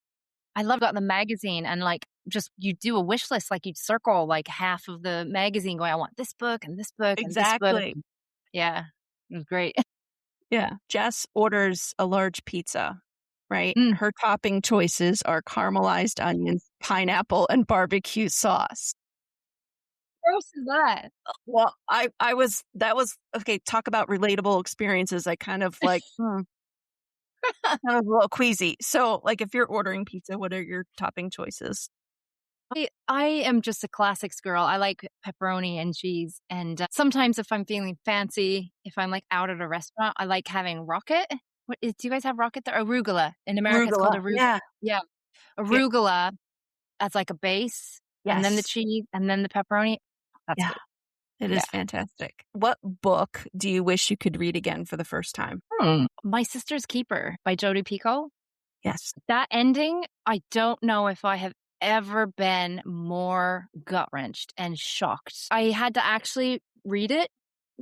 I love got the magazine and, like, just you do a wish list, like, you'd circle, like, half of the magazine going, "I want this book and this book and this book." Exactly. Yeah, it was great. Yeah. Jess orders a large pizza, right? Mm, Her topping choices are caramelized onions, pineapple, and barbecue sauce. gross is that? Well, I was that was okay, talk about relatable experiences. I kind of like, kind of a little queasy. So, like, if you're ordering pizza, what are your topping choices? I am just a classics girl. I like pepperoni and cheese, and, sometimes if I'm feeling fancy, if I'm, like, out at a restaurant, I like having rocket. Do you guys have rocket there? Arugula. In America, it's called Arugula. arugula. Yeah. Yeah, Yeah. arugula as, like, a base, and then the Yes. cheese, and then the pepperoni. That's Yeah. good. It Yeah. is fantastic. What book do you wish you could read again for the first time? My Sister's Keeper by Jodi Picoult. Yes. That ending, I don't know if I have ever been more gut-wrenched and shocked. I had to actually read it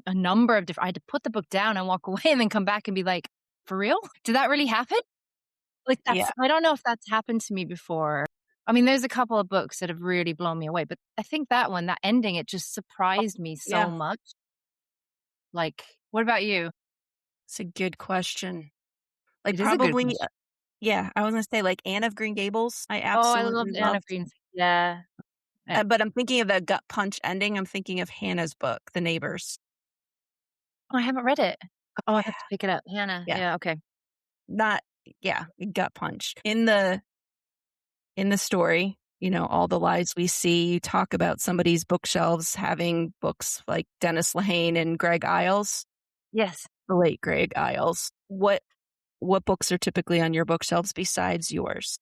a number of different I had to put the book down and walk away and then come back and be like, "For real? Did that really happen?" Like, Yeah. I don't know if that's happened to me before. I mean, there's a couple of books that have really blown me away, but I think that one, that ending, it just surprised me so Yeah. much. Like, what about you? It's a good question. Like, It is a good probably, question. yeah, I was gonna say, like, Anne of Green Gables, I Oh, I absolutely loved Anne of loved, Green. Yeah. but I'm thinking of the gut punch ending, I'm thinking of Hannah's book, The Neighbors. Oh, I haven't read it. Oh, I Yeah, have to pick it up. Hannah. yeah, Yeah, okay. not yeah, gut punch. In the story, all the lives we see, you talk about somebody's bookshelves having books like Dennis Lehane and Greg Iles, Yes. the late Greg Iles. What books are typically on your bookshelves besides yours?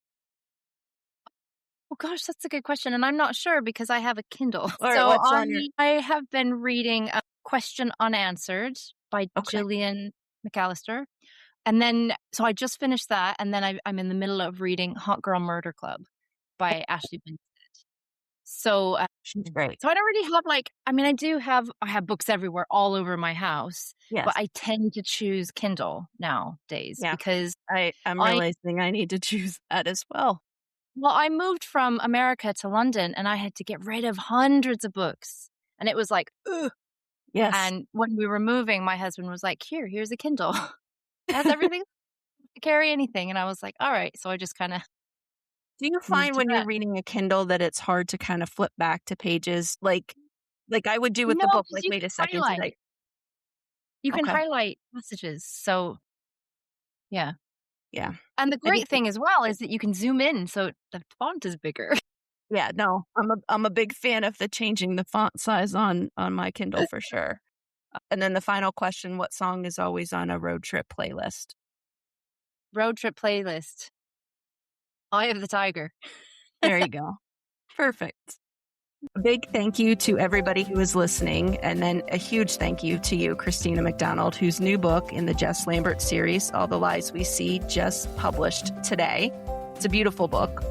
Oh gosh, that's a good question, and I'm not sure because I have a Kindle. Alright, So what's on your I have been reading A Question Unanswered by okay, Gillian McAllister, and then so I just finished that, and then I'm in the middle of reading Hot Girl Murder Club by Ashley Benson. So, she's great. so I don't really have, like I mean, I have books everywhere all over my house, but Yes. I tend to choose Kindle nowadays Yeah. because I'm I realizing I need to choose that as well. well, I moved from America to London, and I had to get rid of hundreds of books, and it was like, ugh, Yes. and when we were moving, my husband was like, here's a Kindle. It has everything to carry anything," and I was like, "Alright," so I just kinda Do you moved find to when you're that. reading a Kindle that it's hard to kind of flip back to pages like I would do with No, the book, because like, "Wait a second, did I" you can Okay. highlight passages, so yeah, Yeah. and the I do great thing as well is that you can zoom in, so the font is bigger. yeah, no, I'm a big fan of the changing the font size on my Kindle for sure. And then the final question, what song is always on a road trip playlist? Road trip playlist, Eye of the Tiger. There you go. Perfect. A big thank you to everybody who is listening. And then a huge thank you to you, Christina McDonald, whose new book in the Jess Lambert series, All the Lies We See, just published today. It's a beautiful book.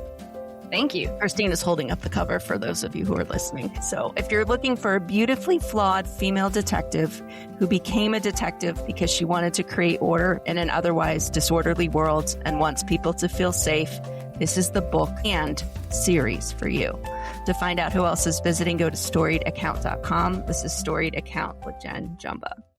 Thank you. Christina's holding up the cover for those of you who are listening. So if you're looking for a beautifully flawed female detective who became a detective because she wanted to create order in an otherwise disorderly world and wants people to feel safe, this is the book and series for you. To find out who else is visiting, go to storiedaccount.com. This is Storied Account with Jen Jumba.